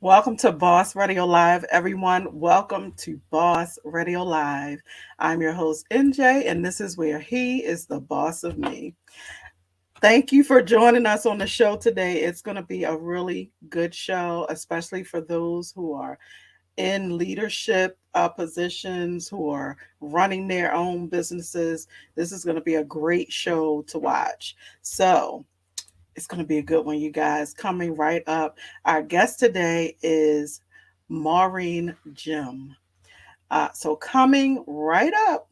Welcome to Boss Radio Live, everyone. Welcome to Boss Radio Live. I'm your host, NJ, and this is where he is the boss of me. Thank you for joining us on the show today. It's going to be a really good show, especially for those who are in leadership positions, who are running their own businesses. This is going to be a great show to watch. So, it's going to be a good one, you guys. Coming right up, our guest today is Maureen Gemme. So, coming right up,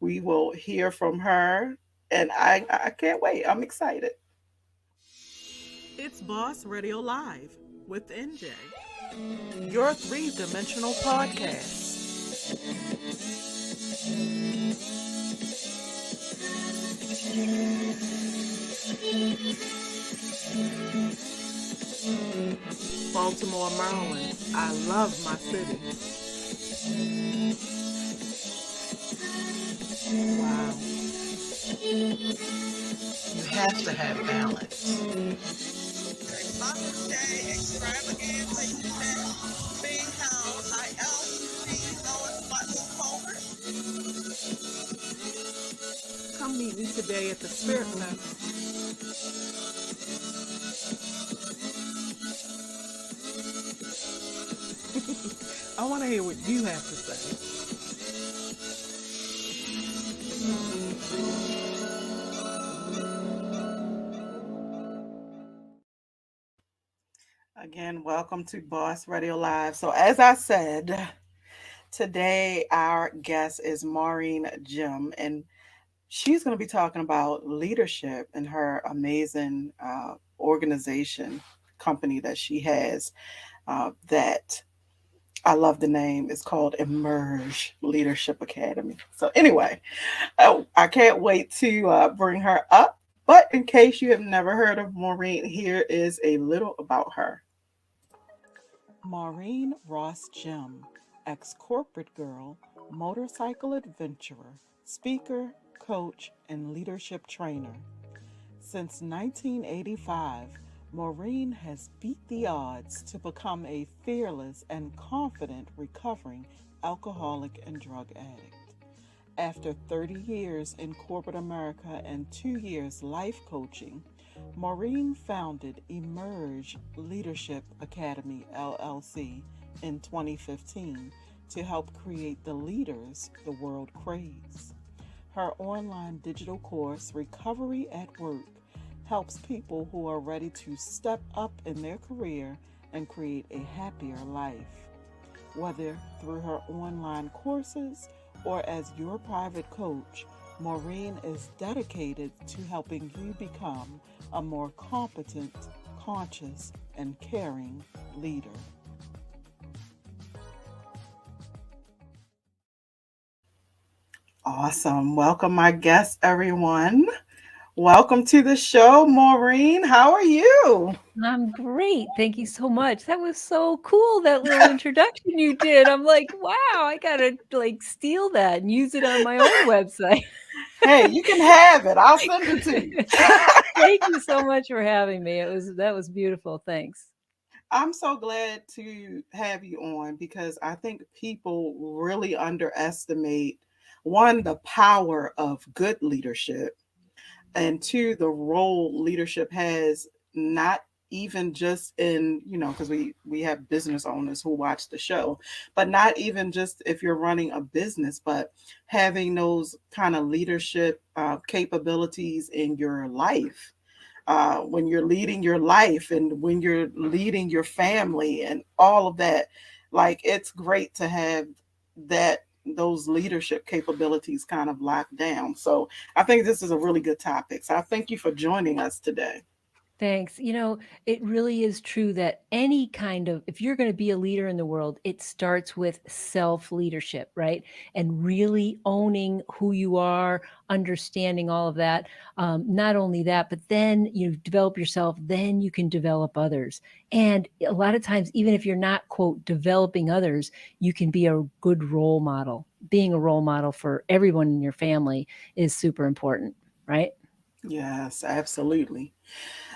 we will hear from her, and I can't wait. I'm excited. It's Boss Radio Live with NJ, your three-dimensional podcast. Baltimore, Maryland. I love my city. Wow. You have to have balance. Mother's Day extravaganza event being held ILC Lois Button Forward. Come meet me today at the Spirit Level. I want to hear what you have to say. Again, welcome to Boss Radio Live. So, as I said, today our guest is Maureen Gemme, and she's going to be talking about leadership in her amazing organization company that she has. That I love the name. It's called Emerge Leadership Academy. So, anyway, I can't wait to bring her up. But in case you have never heard of Maureen, here is a little about her. Maureen Ross Gemme, ex-corporate girl, motorcycle adventurer, speaker, coach, and leadership trainer. Since 1985, Maureen has beat the odds to become a fearless and confident recovering alcoholic and drug addict. After 30 years in corporate America and 2 years life coaching, Maureen founded Emerge Leadership Academy, LLC, in 2015 to help create the leaders the world craves. Her online digital course, Recovery at Work, helps people who are ready to step up in their career and create a happier life. Whether through her online courses or as your private coach, Maureen is dedicated to helping you become a more competent, conscious, and caring leader. Awesome. Welcome, my guests, everyone. Welcome to the show, Maureen. How are you? I'm great. Thank you so much. That was so cool, that little introduction you did. I'm like, wow, I gotta like steal that and use it on my own website. Hey, you can have it. I'll send it to you. Thank you so much for having me. That was beautiful. Thanks. I'm so glad to have you on because I think people really underestimate one, the power of good leadership, and two, the role leadership has not even just in, because we have business owners who watch the show, but not even just if you're running a business, but having those kind of leadership capabilities in your life, when you're leading your life and when you're leading your family and all of that. Like, it's great to have that, those leadership capabilities kind of locked down. So I think this is a really good topic. So I thank you for joining us today. Thanks. It really is true that if you're going to be a leader in the world, it starts with self leadership, right? And really owning who you are, understanding all of that. Not only that, but then you develop yourself, then you can develop others. And a lot of times, even if you're not, quote, developing others, you can be a good role model. Being a role model for everyone in your family is super important, right? Yes, absolutely.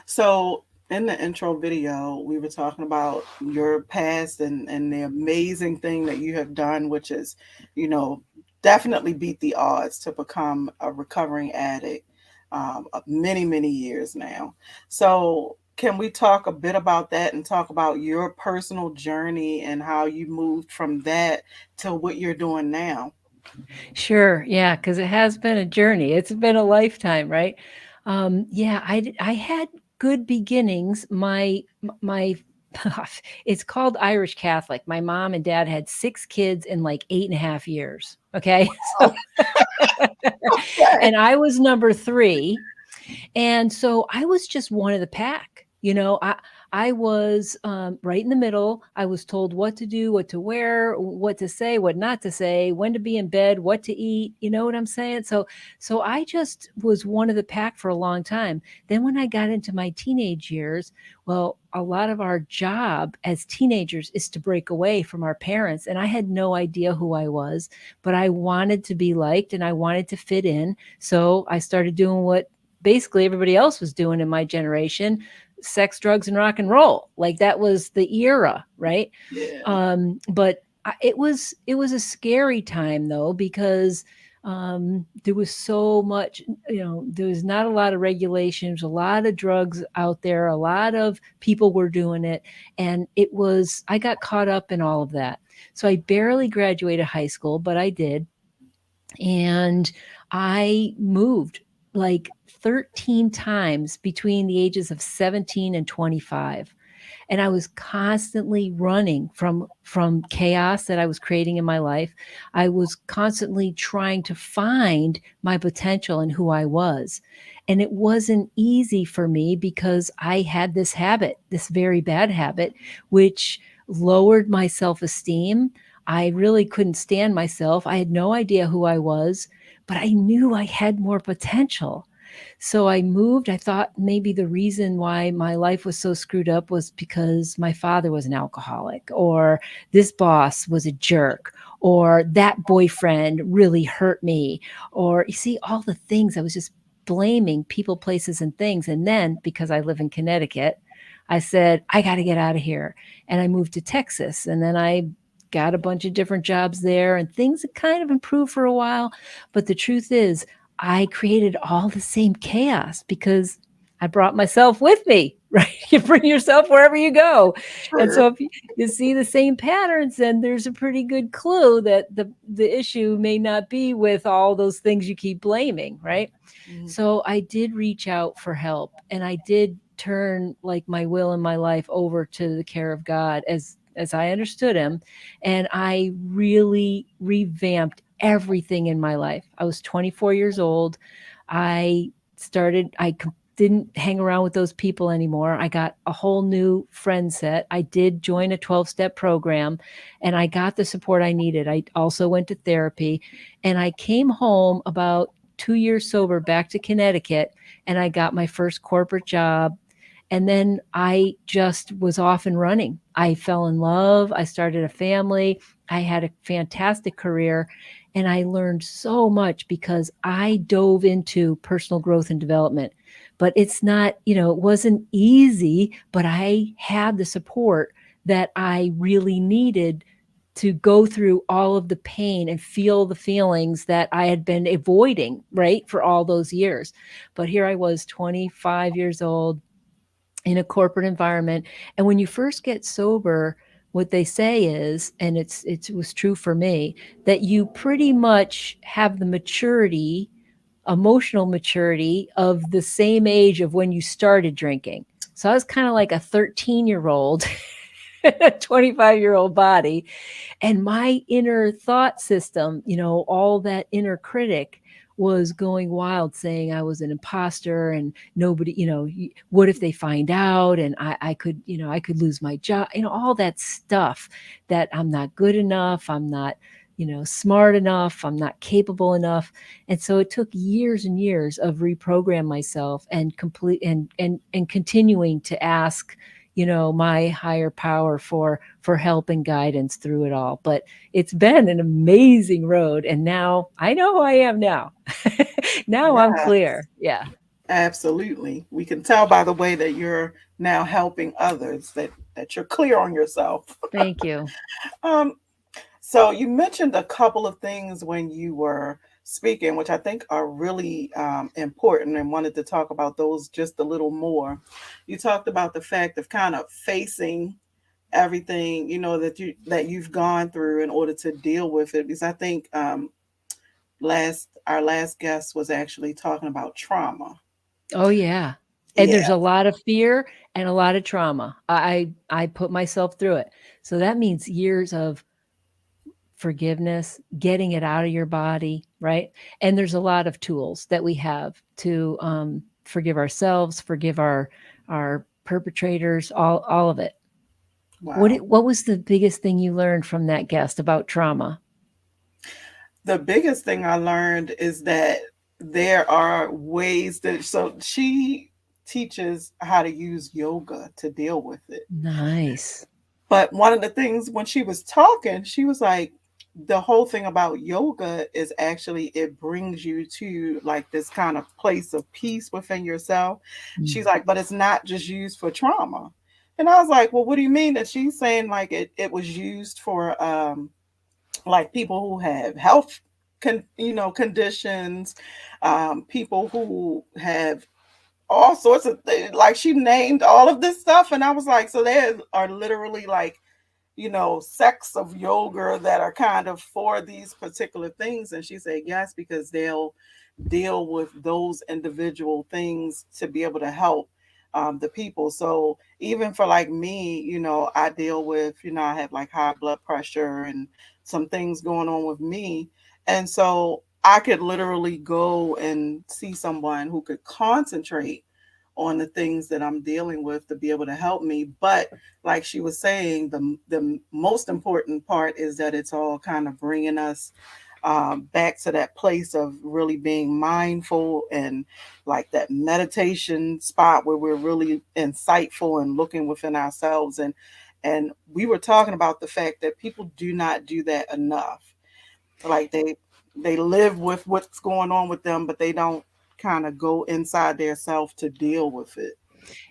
So in the intro video, we were talking about your past and the amazing thing that you have done, which is, you know, definitely beat the odds to become a recovering addict of many, many years now. So, can we talk a bit about that and talk about your personal journey and how you moved from that to what you're doing now? Sure, yeah, because it has been a journey. It's been a lifetime, right? Yeah, I had good beginnings. My it's called Irish Catholic. My mom and dad had 6 kids in, like, 8.5 years, okay? So Oh, okay. and I was number 3, and so I was just one of the pack. I was right in the middle. I was told what to do, what to wear, what to say, what not to say, when to be in bed, what to eat. You know what I'm saying? So I just was one of the pack for a long time. Then when I got into my teenage years, well, a lot of our job as teenagers is to break away from our parents, and I had no idea who I was, but I wanted to be liked and I wanted to fit in. So I started doing what basically everybody else was doing in my generation: sex, drugs, and rock and roll. Like that was the era, right? Yeah. But it was a scary time though, because there was so much, there was not a lot of regulations, a lot of drugs out there, a lot of people were doing it. And I got caught up in all of that. So I barely graduated high school, but I did. And I moved like 13 times between the ages of 17 and 25, and I was constantly running from chaos that I was creating in my life. I was constantly trying to find my potential and who I was. And it wasn't easy for me because I had this habit, this very bad habit, which lowered my self-esteem. I really couldn't stand myself. I had no idea who I was, but I knew I had more potential. So I moved. I thought maybe the reason why my life was so screwed up was because my father was an alcoholic, or this boss was a jerk, or that boyfriend really hurt me, or you see, all the things I was just blaming people, places, and things. And then because I live in Connecticut, I said, I got to get out of here. And I moved to Texas. And then I got a bunch of different jobs there, and things had kind of improved for a while. But the truth is, I created all the same chaos because I brought myself with me, right? You bring yourself wherever you go. And True. so if you see the same patterns, then there's a pretty good clue that the issue may not be with all those things you keep blaming, right? Mhm. So I did reach out for help, and I did turn like my will and my life over to the care of God as I understood him. And I really revamped everything in my life. I was 24 years old. I didn't hang around with those people anymore. I got a whole new friend set. I did join a 12-step program, and I got the support I needed. I also went to therapy, and I came home about 2 years sober back to Connecticut, and I got my first corporate job. And then I just was off and running. I fell in love. I started a family. I had a fantastic career, and I learned so much because I dove into personal growth and development. But it's not, it wasn't easy, but I had the support that I really needed to go through all of the pain and feel the feelings that I had been avoiding, right, for all those years. But here I was, 25 years old, in a corporate environment. And when you first get sober, what they say is, and it was true for me, that you pretty much have the maturity, emotional maturity, of the same age of when you started drinking. So I was kind of like a 13-year-old, a 25-year-old body. And my inner thought system, all that inner critic was going wild, saying I was an imposter, and nobody, what if they find out, and I could, I could lose my job, all that stuff, that I'm not good enough, I'm not, smart enough, I'm not capable enough. And so it took years and years of reprogram myself, and complete and continuing to ask, my higher power for help and guidance through it all. But it's been an amazing road, and now I know who I am now. Now I'm Yeah. clear. Yeah. Absolutely. We can tell by the way that you're now helping others that you're clear on yourself. Thank you. Um, so you mentioned a couple of things when you were speaking, which I think are really important, and wanted to talk about those just a little more. You talked about the fact of kind of facing everything, that you've gone through in order to deal with it, because I think last our last guest was actually talking about trauma. Oh, yeah. And Yeah. there's a lot of fear and a lot of trauma. I put myself through it. So that means years of forgiveness, getting it out of your body, right? And there's a lot of tools that we have to forgive ourselves, forgive our perpetrators, all of it. Wow. What was the biggest thing you learned from that guest about trauma? The biggest thing I learned is that there are ways that, so she teaches how to use yoga to deal with it. Nice. But one of the things when she was talking, she was like, the whole thing about yoga is actually it brings you to like this kind of place of peace within yourself. She's Mm. like, but it's not just used for trauma. And I was like, well, what do you mean? That she's saying like it was used for like people who have health conditions, people who have all sorts of things. Like she named all of this stuff, and I was like, so there are literally like sects of yoga that are kind of for these particular things. And she said yes, because they'll deal with those individual things to be able to help the people. So even for like me, I deal with, I have like high blood pressure and some things going on with me. And so I could literally go and see someone who could concentrate on the things that I'm dealing with to be able to help me. But like she was saying, the most important part is that it's all kind of bringing us back to that place of really being mindful, and like that meditation spot where we're really insightful and looking within ourselves. And we were talking about the fact that people do not do that enough. Like they live with what's going on with them, but they don't kind of go inside their self to deal with it.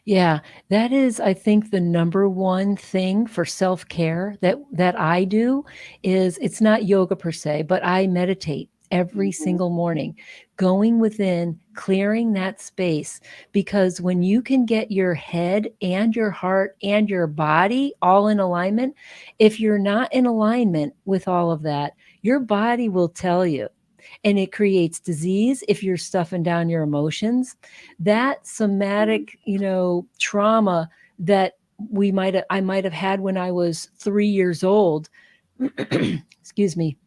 Yeah, that is, I think, the number one thing for self-care that I do is it's not yoga per se, but I meditate every Mhm. single morning, going within, clearing that space. Because when you can get your head and your heart and your body all in alignment, if you're not in alignment with all of that, your body will tell you. And it creates disease if you're stuffing down your emotions. That somatic, trauma that I might have had when I was 3 years old, excuse me,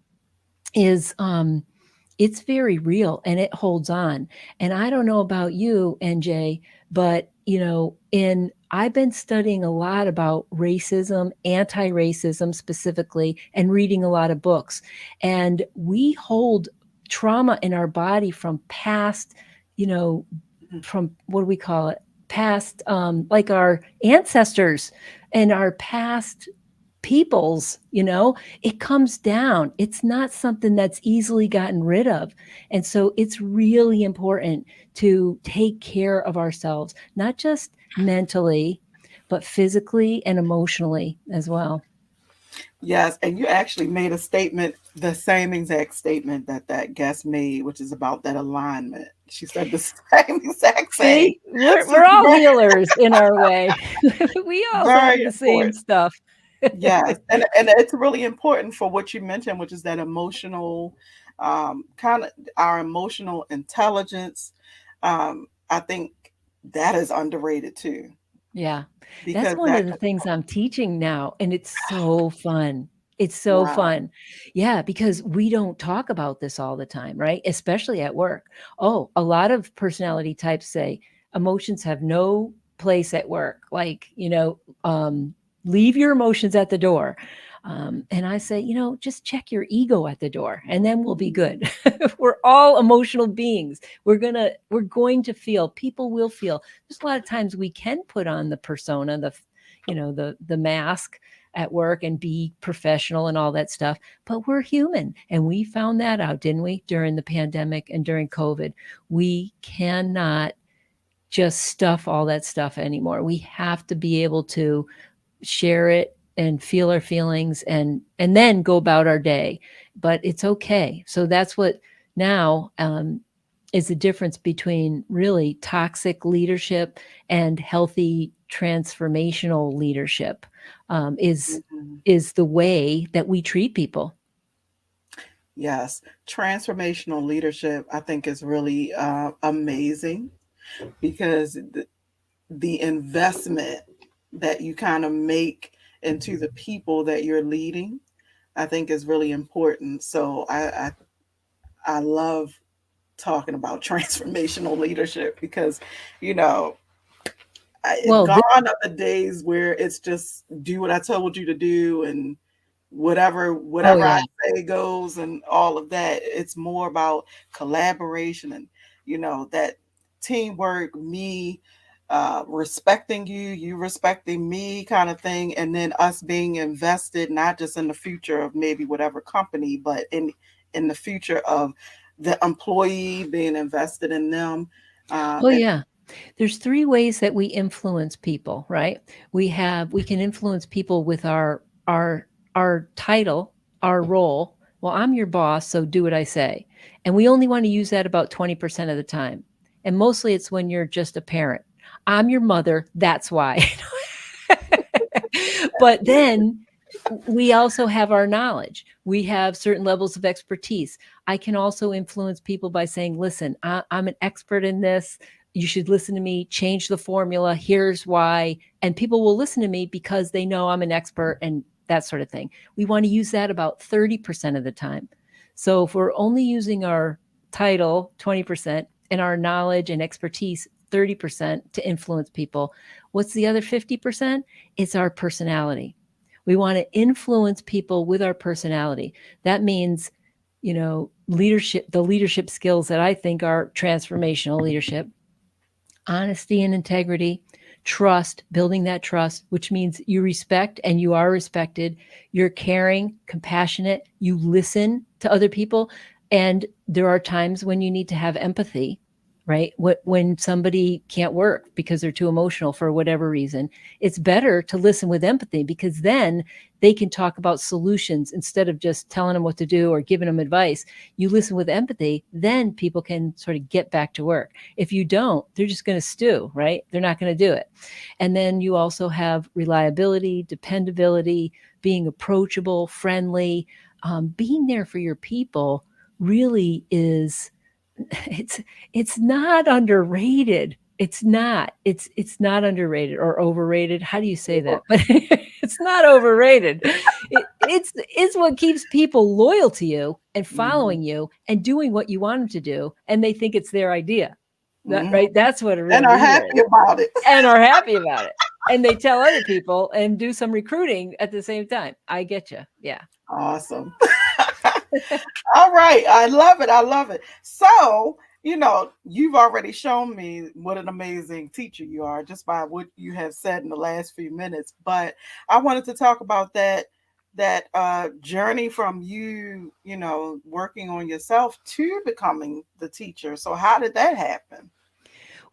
is it's very real and it holds on. And I don't know about you, NJ, but in I've been studying a lot about racism, anti-racism specifically, and reading a lot of books. And we hold trauma in our body from past, you know, Mhm. from what do we call it? Past, like our ancestors and our past peoples, it comes down. It's not something that's easily gotten rid of. And so it's really important to take care of ourselves, not just mentally, but physically and emotionally as well. Yes, and you actually made a statement, the same exact statement that that guest made, which is about that alignment. She said the same exact thing. See, we're, So we're it's all healers in our way. We all have very the same important. stuff. Yes, and it's really important for what you mentioned, which is that emotional, kind of our emotional intelligence. I think that is underrated too, Yeah. That's because one that of the things I'm teaching now, and it's so fun. It's so wow. fun. Yeah, because we don't talk about this all the time, right? Especially at work. Oh, a lot of personality types say emotions have no place at work. Like, leave your emotions at the door. And I say, just check your ego at the door and then we'll be good. We're all emotional beings. We're going to feel, people will feel. There's a lot of times we can put on the persona, the mask at work and be professional and all that stuff, but we're human. And we found that out, didn't we, during the pandemic and during COVID? We cannot just stuff all that stuff anymore. We have to be able to share it and feel our feelings and then go about our day. But it's okay. So that's what now is the difference between really toxic leadership and healthy transformational leadership, Mhm. is the way that we treat people. Yes, transformational leadership, I think, is really amazing because the investment that you kind of make into the people that you're leading, I think, is really important. So I love talking about transformational leadership because, you know, Well, gone are the days where it's just do what I told you to do and oh whatever I yeah. say goes and all of that. It's more about collaboration and that teamwork, me respecting you, you respecting me kind of thing, and then us being invested not just in the future of maybe whatever company, but in the future of the employee being invested in them. Oh And yeah. There's three ways that we influence people, right? We can influence people with our title, our role. Well, I'm your boss, so do what I say. And we only want to use that about 20% of the time. And mostly it's when you're just a parent. I'm your mother, that's why. But then we also have our knowledge. We have certain levels of expertise. I can also influence people by saying, listen, I'm an expert in this. You should listen to me, change the formula. Here's why. And people will listen to me because they know I'm an expert and that sort of thing. We want to use that about 30% of the time. So if we're only using our title 20% and our knowledge and expertise 30% to influence people, what's the other 50%? It's our personality. We want to influence people with our personality. That means, leadership, the leadership skills that I think are transformational leadership: honesty and integrity, trust, building that trust, which means you respect and you are respected. You're caring, compassionate, you listen to other people. And there are times when you need to have empathy, right? When somebody can't work because they're too emotional for whatever reason, it's better to listen with empathy because then they can talk about solutions instead of just telling them what to do or giving them advice. You listen with empathy, then people can sort of get back to work. If you don't, they're just going to stew, right? They're not going to do it. And then you also have reliability, dependability, being approachable, friendly, being there for your people really is it's it's not underrated. It's not underrated or overrated. How do you say that? But it's not overrated. It's what keeps people loyal to you and mhm, following you and doing what you want them to do, and they think it's their idea. That mhm, right? That's what a real and are leader is, happy about it. and are happy about it. And they tell other people and do some recruiting at the same time. I get you. Yeah. Awesome. All right. I love it. I love it. So, you've already shown me what an amazing teacher you are just by what you have said in the last few minutes. But I wanted to talk about that journey from you, working on yourself to becoming the teacher. So how did that happen?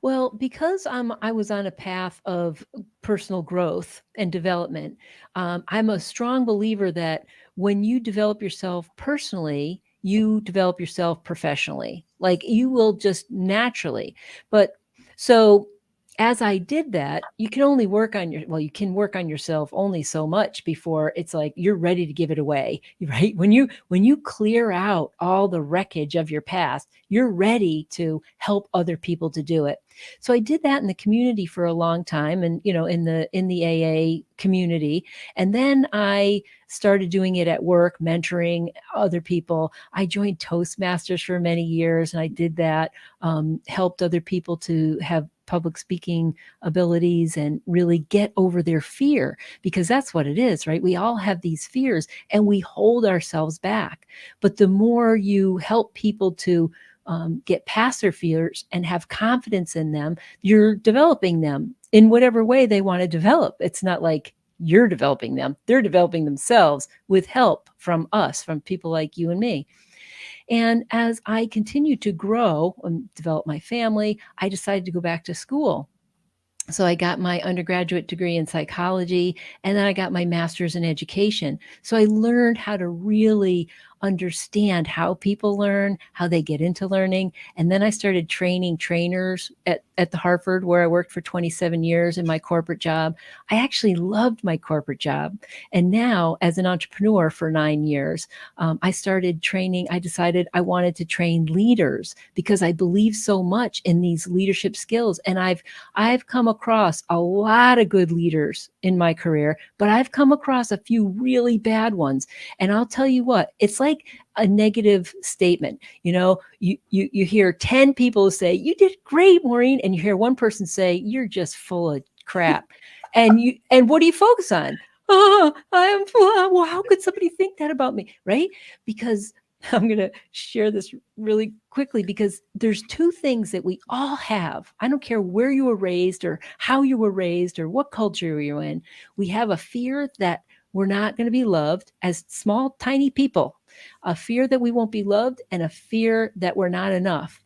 Well, because I was on a path of personal growth and development, I'm a strong believer that when you develop yourself personally, you develop yourself professionally. Like you will just naturally. But so as I did that, you can only work on you can work on yourself only so much before it's like you're ready to give it away, right? When you clear out all the wreckage of your past, you're ready to help other people to do it. So I did that in the community for a long time, and in the AA community. And then I started doing it at work, mentoring other people. I joined Toastmasters for many years, and I did that, helped other people to have public speaking abilities and really get over their fear, because that's what it is, right? We all have these fears and we hold ourselves back. But the more you help people to get past their fears and have confidence in them, you're developing them in whatever way they want to develop. It's not like you're developing them, they're developing themselves with help from us, from people like you and me. And as I continued to grow and develop my family, I decided to go back to school. So I got my undergraduate degree in psychology, and then I got my master's in education. So I learned how to really understand how people learn, how they get into learning. And then I started training trainers at the Harvard, where I worked for 27 years in my corporate job. I actually loved my corporate job. And now, as an entrepreneur for 9 years, I started training. I decided I wanted to train leaders because I believe so much in these leadership skills. And I've come across a lot of good leaders in my career, but I've come across a few really bad ones. And I'll tell you what, it's like a negative statement. You hear 10 people say, "You did great, Maureen," and you hear one person say, "You're just full of crap." And what do you focus on? Oh, well, how could somebody think that about me? Right? Because I'm going to share this really quickly, because there's two things that we all have. I don't care where you were raised or how you were raised or what culture you're in. We have a fear that we're not going to be loved as small, tiny people, a fear that we won't be loved, and a fear that we're not enough.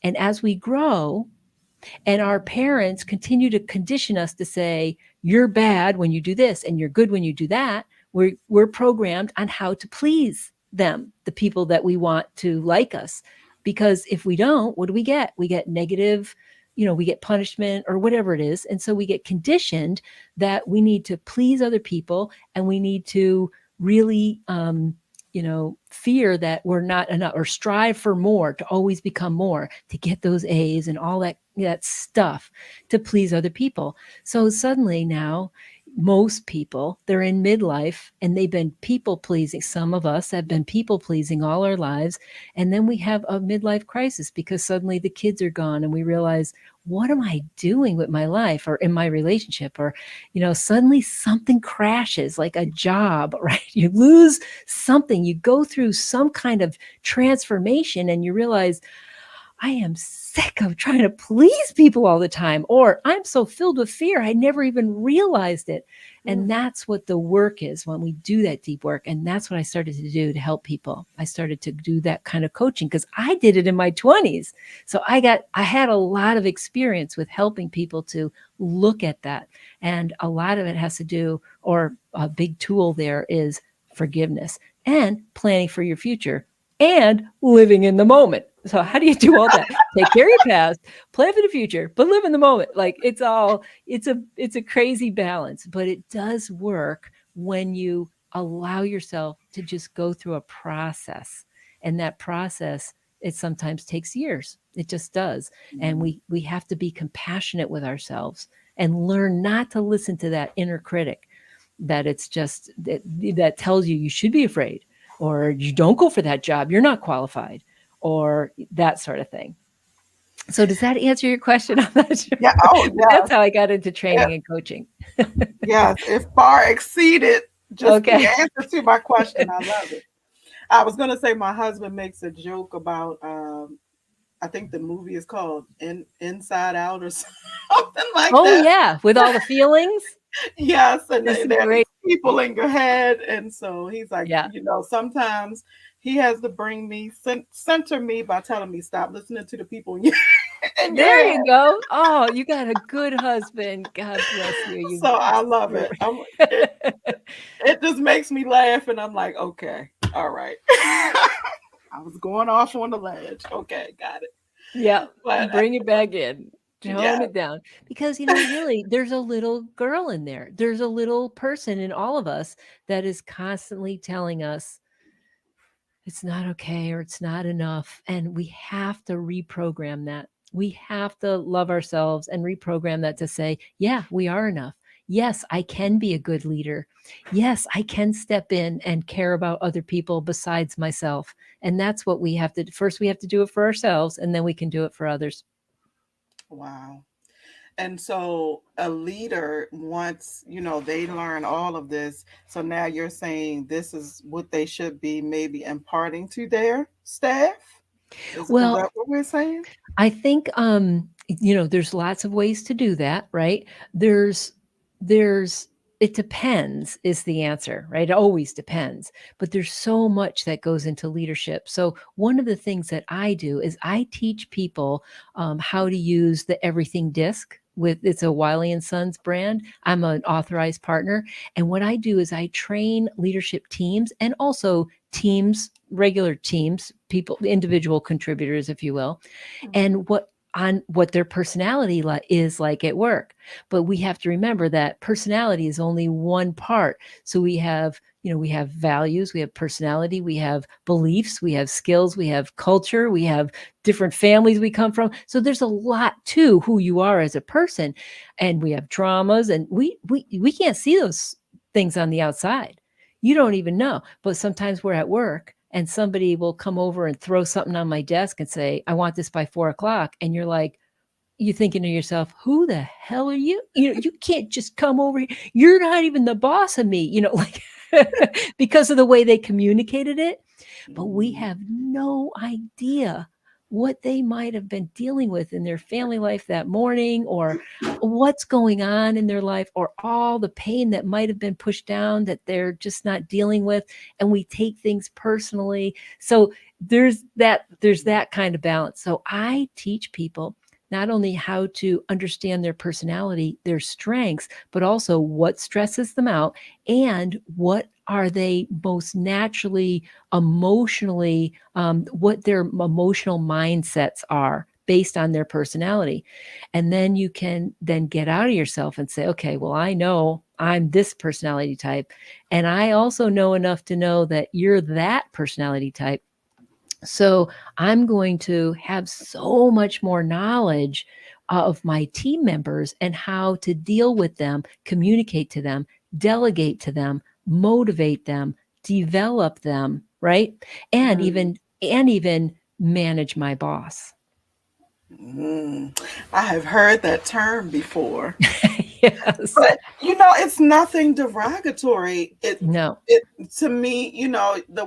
And as we grow, and our parents continue to condition us to say, "You're bad when you do this and you're good when you do that," we're programmed on how to please them, the people that we want to like us. Because if we don't, what do we get? We get negative, we get punishment or whatever it is. And so we get conditioned that we need to please other people, and we need to really fear that we're not enough, or strive for more, to always become more, to get those A's and all that stuff, to please other people. So suddenly now, most people, they're in midlife and they've been people pleasing. Some of us have been people pleasing all our lives. And then we have a midlife crisis because suddenly the kids are gone and we realize, what am I doing with my life or in my relationship? Or, suddenly something crashes, like a job, right? You lose something, you go through some kind of transformation, and you realize, I am sick of trying to please people all the time, or I'm so filled with fear, I never even realized it. And that's what the work is when we do that deep work. And that's what I started to do to help people. I started to do that kind of coaching because I did it in my 20s. So I had a lot of experience with helping people to look at that. And a lot of it has to do, or a big tool there is forgiveness and planning for your future and living in the moment. So how do you do all that? Take care of your past, plan for the future, but live in the moment. Like it's a crazy balance, but it does work when you allow yourself to just go through a process. And that process, it sometimes takes years. It just does. And we have to be compassionate with ourselves and learn not to listen to that inner critic that it's just that tells you should be afraid, or you don't go for that job, you're not qualified, or that sort of thing. So does that answer your question? I'm not sure. Yeah. Oh, But yes. that's how I got into It, training and coaching. yes. It far exceeded just the Okay. answer to my question. I love it. I was going to say my husband makes a joke about, I think the movie is called Inside Out or something like Oh that. yeah, with all the feelings. Yes, and This is there are these great. people in your head, and so he's like, Yeah. sometimes he has to bring me center me by telling me stop listening to the people in your, in your There head. you go. Oh, you got a good husband. God bless you. So I love You're it. It it just makes me laugh, and I'm like, okay, all right. I was going off on the ledge. Okay, got it. Yeah, But bring it back in. yeah, Tone it down. Because, really, there's a little girl in there. There's a little person in all of us that is constantly telling us it's not okay or it's not enough. And we have to reprogram that. We have to love ourselves and reprogram that to say, yeah, we are enough. Yes, I can be a good leader. Yes, I can step in and care about other people besides myself. And that's what we have to first, we have to do it for ourselves, and then we can do it for others. wow. And so a leader, once they learn all of this, so now you're saying this is what they should be maybe imparting to their staff. Is Well, that what we're saying? I think there's lots of ways to do that, right? There's it depends is the answer, right? It always depends. But there's so much that goes into leadership. So one of the things that I do is I teach people how to use the Everything Disc. It's a Wiley and Sons brand. I'm an authorized partner, and what I do is I train leadership teams and also teams, regular teams, people, individual contributors, if you will, and what their personality is like at work. But we have to remember that personality is only one part. So we have, we have values, we have personality, we have beliefs, we have skills, we have culture, we have different families we come from. So there's a lot to who you are as a person, and we have traumas, and we can't see those things on the outside. You don't even know. But sometimes we're at work and somebody will come over and throw something on my desk and say, I want this by 4 o'clock. And you're like, you thinking to yourself, who the hell are you? You can't just come over here. You're not even the boss of me, like because of the way they communicated it. But we have no idea what they might have been dealing with in their family life that morning, or what's going on in their life, or all the pain that might have been pushed down that they're just not dealing with. And we take things personally. So there's that kind of balance. So I teach people not only how to understand their personality, their strengths, but also what stresses them out and what are they most naturally emotionally, what their emotional mindsets are based on their personality. And then you can then get out of yourself and say, okay, well, I know I'm this personality type, and I also know enough to know that you're that personality type. So I'm going to have so much more knowledge of my team members and how to deal with them, communicate to them, delegate to them, motivate them, develop them, right? And even manage my boss. I have heard that term before. Yes. But it's nothing derogatory. No. It to me, the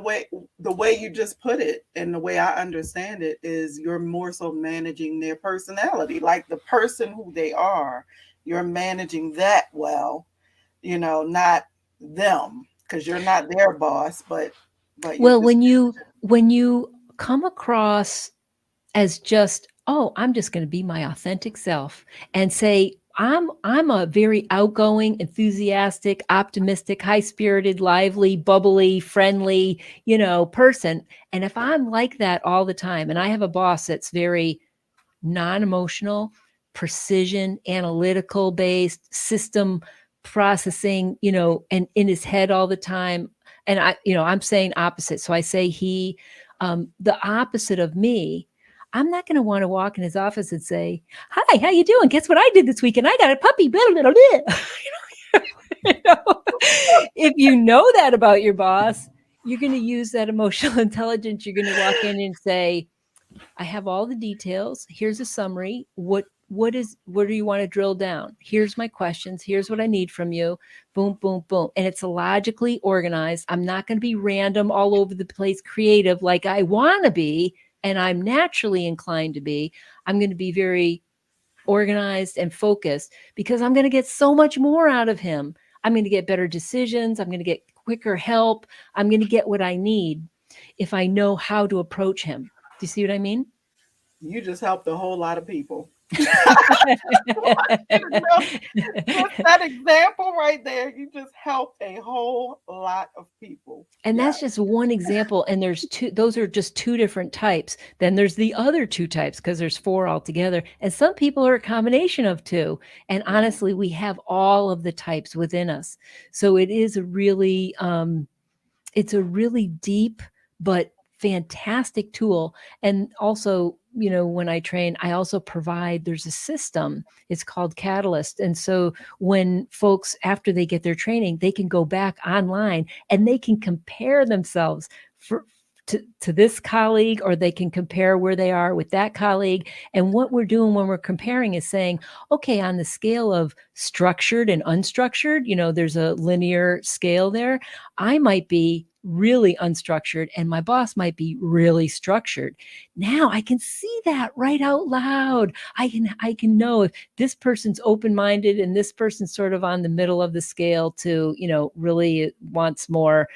way you just put it and the way I understand it is you're more so managing their personality, like the person who they are. You're managing that well, not them, because you're not their boss, but you're Well, just when you come across as just, oh, I'm just going to be my authentic self and say, I'm a very outgoing, enthusiastic, optimistic, high-spirited, lively, bubbly, friendly, person. And if I'm like that all the time, and I have a boss that's very non-emotional, precision, analytical based, system processing, and in his head all the time. And I'm saying opposite. So I say the opposite of me. I'm not going to want to walk in his office and say, "Hi, how you doing? Guess what I did this weekend? I got a puppy." Blah, blah, blah, blah. You know? If you know that about your boss, you're going to use that emotional intelligence. You're going to walk in and say, I have all the details. Here's a summary. What do you want to drill down? Here's my questions. Here's what I need from you. Boom, boom, boom. And it's logically organized. I'm not going to be random, all over the place, creative like I want to be, and I'm naturally inclined to be. I'm going to be very organized and focused because I'm going to get so much more out of him. I'm going to get better decisions. I'm going to get quicker help. I'm going to get what I need if I know how to approach him. Do you see what I mean? you just helped a whole lot of people. Just that example right there, you just helped a whole lot of people. And Yeah. that's just one example. And those are just two different types. Then there's the other two types because there's four altogether. And some people are a combination of two. And honestly, we have all of the types within us. So it is it's a really deep but fantastic tool. And also, when I train, I also provide, there's a system, it's called Catalyst. And so when folks, after they get their training, they can go back online and they can compare themselves to this colleague, or they can compare where they are with that colleague. And what we're doing when we're comparing is saying, okay, on the scale of structured and unstructured, there's a linear scale there. I might be really unstructured and my boss might be really structured. Now I can see that right out loud. I can know if this person's open-minded and this person's sort of on the middle of the scale to, really wants more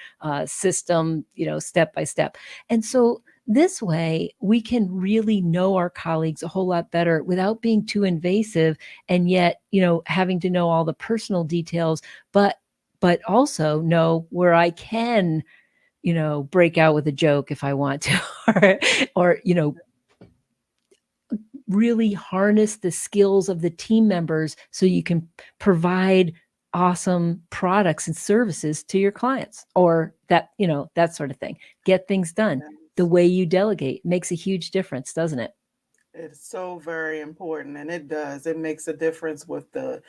system, step by step. And so this way we can really know our colleagues a whole lot better without being too invasive, and yet, having to know all the personal details, but also know where I can, break out with a joke if I want to, or really harness the skills of the team members so you can provide awesome products and services to your clients, or that sort of thing. Get things done. The Yes. way you delegate makes a huge difference, doesn't it? It's so very important, and it does. It makes a difference with the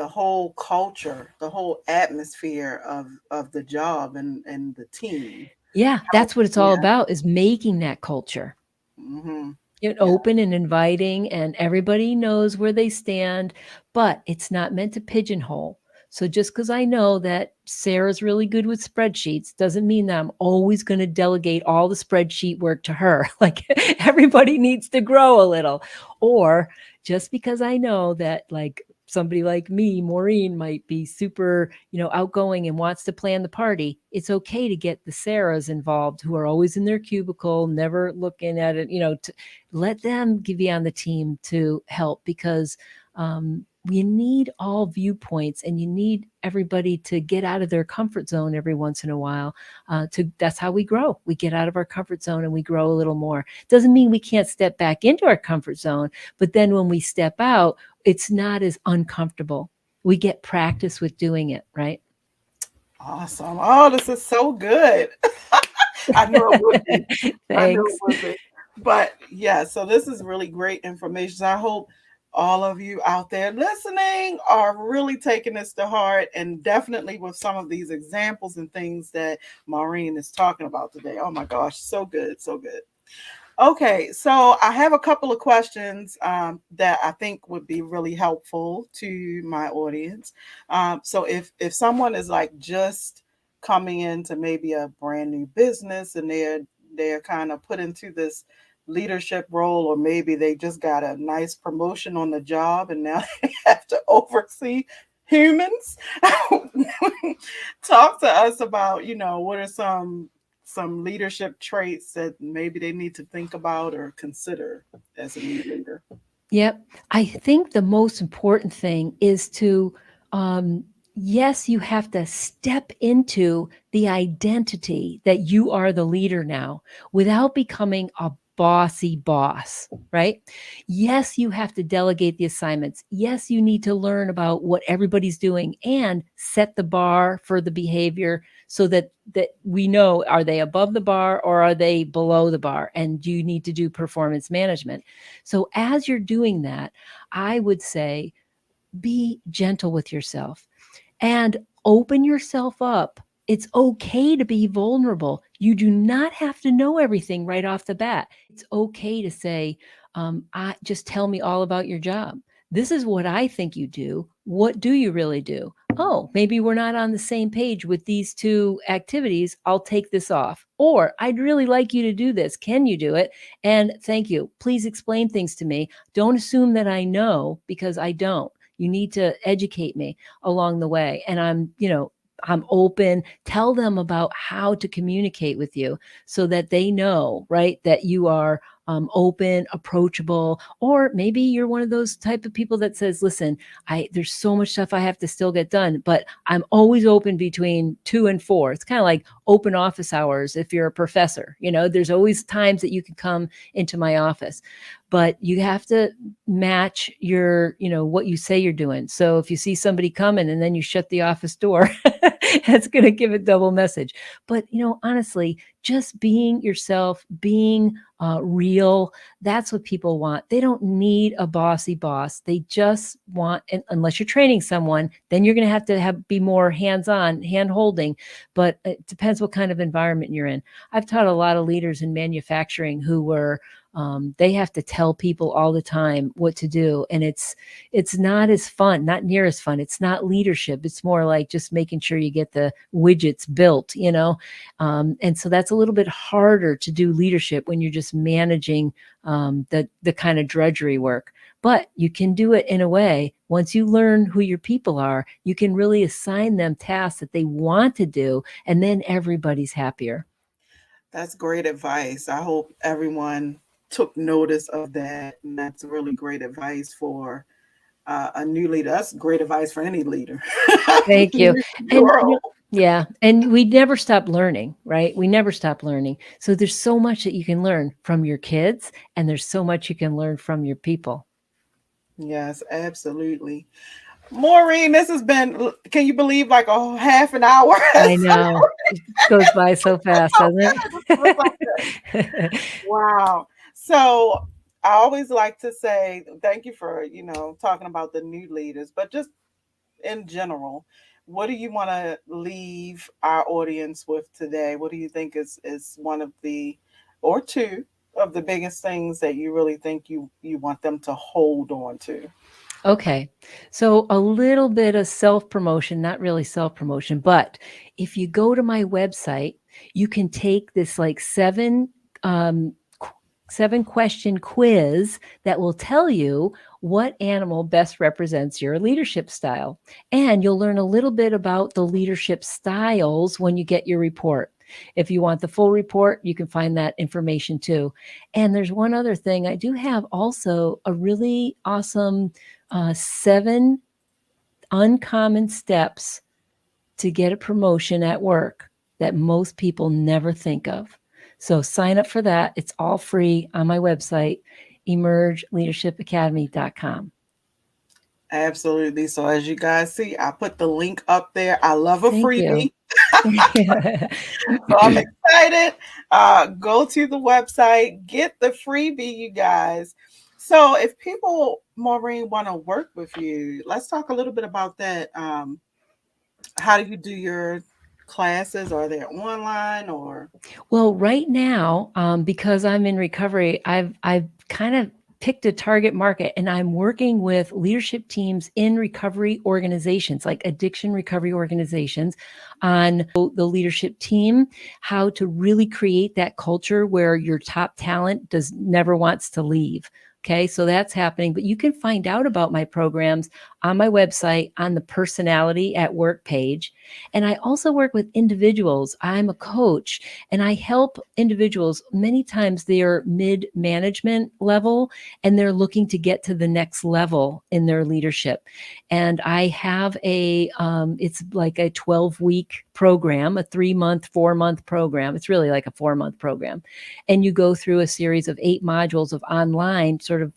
whole culture, the whole atmosphere of the job and the team. Yeah, Help. that's what it's all Yeah. about, is making that culture. Hmm. Get Yeah. open and inviting, and everybody knows where they stand, but it's not meant to pigeonhole. So just because I know that Sarah's really good with spreadsheets doesn't mean that I'm always going to delegate all the spreadsheet work to her. Like, everybody needs to grow a little. Or just because I know that, like, somebody like me, Maureen, might be super, outgoing and wants to plan the party, it's okay to get the Sarahs involved, who are always in their cubicle, never looking at it, let them be on the team to help, because you need all viewpoints and you need everybody to get out of their comfort zone every once in a while. That's how we grow. We get out of our comfort zone and we grow a little more. Doesn't mean we can't step back into our comfort zone, but then when we step out, it's not as uncomfortable. We get practice with doing it, right? Awesome. Oh, this is so good. I knew it would be. I knew it Thanks. would be. But yeah, so this is really great information. So I hope all of you out there listening are really taking this to heart, and definitely with some of these examples and things that Maureen is talking about today. Oh my gosh, so good, so good. Okay, so I have a couple of questions that I think would be really helpful to my audience. So if someone is like just coming into maybe a brand new business and they're kind of put into this leadership role, or maybe they just got a nice promotion on the job and now they have to oversee humans. Talk to us about, what are some leadership traits that maybe they need to think about or consider as a new leader. Yep. I think the most important thing is to, yes, you have to step into the identity that you are the leader now without becoming a bossy boss, right? Yes, you have to delegate the assignments. Yes, you need to learn about what everybody's doing and set the bar for the behavior so that we know, are they above the bar or are they below the bar, and you need to do performance management. So as you're doing that, I would say be gentle with yourself and open yourself up. It's okay to be vulnerable. You do not have to know everything right off the bat. It's okay to say, I just tell me all about your job. This is what I think you do. What do you really do? Oh, maybe we're not on the same page with these two activities. I'll take this off. Or I'd really like you to do this. Can you do it? And thank you. Please explain things to me. Don't assume that I know, because I don't. You need to educate me along the way. And I'm open. Tell them about how to communicate with you so that they know, right, that you are open, approachable. Or maybe you're one of those type of people that says, listen, there's so much stuff I have to still get done, but I'm always open between 2 and 4. It's kind of like open office hours. If you're a professor, there's always times that you can come into my office, but you have to match your, what you say you're doing. So if you see somebody coming and then you shut the office door, that's going to give a double message. But, honestly, just being yourself, being real, that's what people want. They don't need a bossy boss. They just want, and unless you're training someone, then you're going to have be more hands-on, hand holding. But it depends what kind of environment you're in. I've taught a lot of leaders in manufacturing who were They have to tell people all the time what to do, and it's not as fun, not near as fun. It's not leadership. It's more like just making sure you get the widgets built, and so that's a little bit harder to do leadership when you're just managing the kind of drudgery work. But you can do it in a way, once you learn who your people are, you can really assign them tasks that they want to do, and then everybody's happier. That's great advice. I hope everyone took notice of that. And that's really great advice for a new leader. That's great advice for any leader. Thank you. New And girl. yeah, and we never stop learning, right? We never stop learning. So there's so much that you can learn from your kids, and there's so much you can learn from your people. Yes, absolutely. Maureen, this has been, can you believe, like a half an hour? I know. It goes by so fast, doesn't it? Wow. So I always like to say thank you for, talking about the new leaders, but just in general, what do you want to leave our audience with today? What do you think is one of the, or two of the biggest things that you really think you want them to hold on to? Okay. So a little bit of self-promotion, not really self-promotion, but if you go to my website, you can take this like um, 7 question quiz that will tell you what animal best represents your leadership style. And you'll learn a little bit about the leadership styles when you get your report. If you want the full report, you can find that information too. And there's one other thing. I do have also a really awesome 7 uncommon steps to get a promotion at work that most people never think of. So sign up for that. It's all free on my website, emergeleadershipacademy.com. Absolutely. So as you guys see, I put the link up there. I love a Thank you. freebie. So I'm excited. Go to the website, get the freebie, you guys. So if people, Maureen, want to work with you, let's talk a little bit about that. How do you do your classes? Are they online or? Well, right now, because I'm in recovery, I've kind of picked a target market, and I'm working with leadership teams in recovery organizations, like addiction recovery organizations, on the leadership team, how to really create that culture where your top talent never wants to leave. Okay, so that's happening. But you can find out about my programs on my website on the Personality at Work page. And I also work with individuals. I'm a coach, and I help individuals. Many times they're mid-management level, and they're looking to get to the next level in their leadership. And I have it's like a 12-week program, a 3-month, 4-month program. It's really like a 4-month program. And you go through a series of 8 modules of online sort of,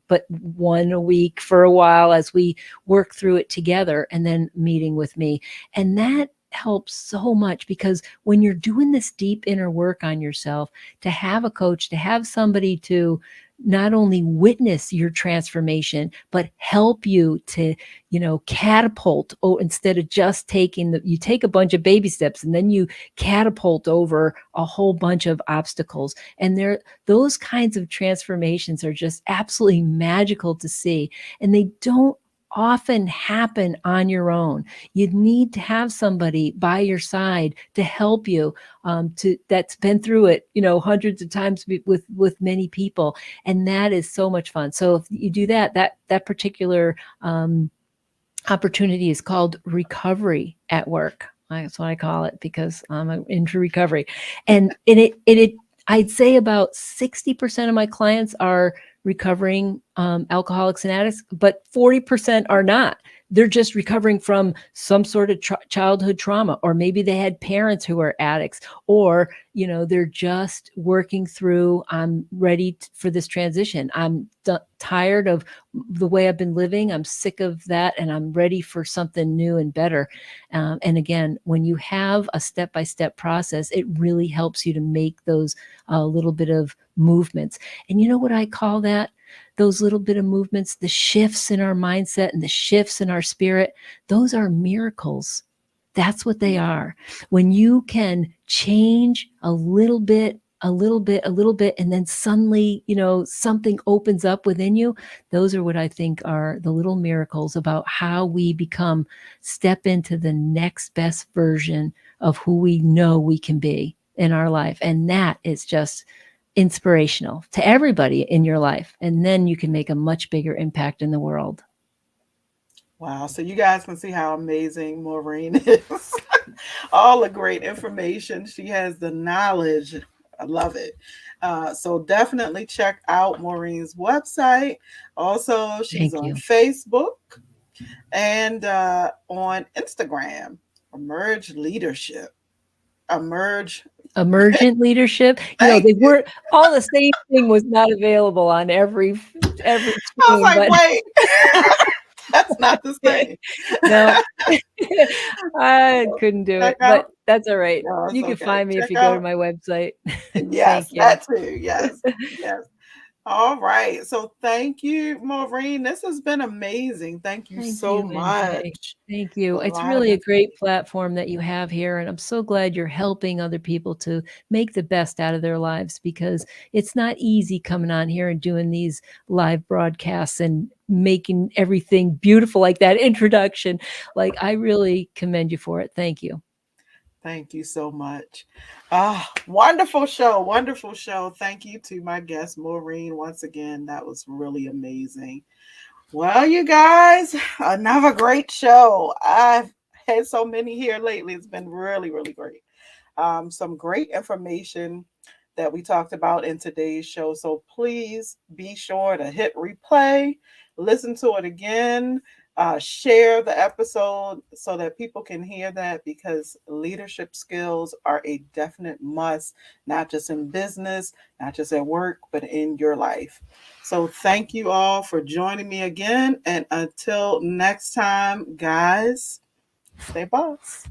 but one a week for a while as we work through it together, and then meeting with me. And that helps so much, because when you're doing this deep inner work on yourself, to have a coach, to have somebody to not only witness your transformation, but help you to, catapult. Oh, instead of just you take a bunch of baby steps, and then you catapult over a whole bunch of obstacles. And those kinds of transformations are just absolutely magical to see. And they don't often happen on your own. You need to have somebody by your side to help you, that's been through it, hundreds of times with many people, and that is so much fun. So if you do that particular opportunity is called Recovery at Work. That's what I call it, because I'm into recovery, and I'd say about 60% of my clients are recovering alcoholics and addicts, but 40% are not. They're just recovering from some sort of childhood trauma, or maybe they had parents who are addicts, or they're just working through, I'm ready for this transition. I'm tired of the way I've been living. I'm sick of that, and I'm ready for something new and better. And again, when you have a step-by-step process, it really helps you to make those little bit of movements. And you know what I call that? Those little bit of movements, the shifts in our mindset and the shifts in our spirit, those are miracles. That's what they are. When you can change a little bit a little bit, and then suddenly, something opens up within you. Those are what I think are the little miracles about how we step into the next best version of who we know we can be in our life. And that is just inspirational to everybody in your life. And then you can make a much bigger impact in the world. Wow. So you guys can see how amazing Maureen is. All the great information. She has the knowledge. I love it. So definitely check out Maureen's website. Also, she's Thank on you. Facebook and on Instagram. Emerge Leadership. Emerge. Emergent leadership. Thank They you. weren't all the same thing was not available on every I was stream, like, but wait, that's not the same. no, I couldn't do Check it, out. but that's all right. No, it's You can okay. find me if Check you go to out. my website. Yes, Thank you. that too. Yes. Yes. All right. So thank you, Maureen. This has been amazing. Thank you Thank so you, NJ. much. Thank you. A It's lot of really a great information. platform that you have here, and I'm so glad you're helping other people to make the best out of their lives, because it's not easy coming on here and doing these live broadcasts and making everything beautiful like that introduction. Like, I really commend you for it. Thank you. Thank you so much. Ah, wonderful show. Wonderful show. Thank you to my guest, Maureen, once again. That was really amazing. Well, you guys, another great show. I've had so many here lately. It's been really, really great. Some great information that we talked about in today's show. So please be sure to hit replay, listen to it again, share the episode so that people can hear that, because leadership skills are a definite must, not just in business, not just at work, but in your life. So thank you all for joining me again. And until next time, guys, stay boss.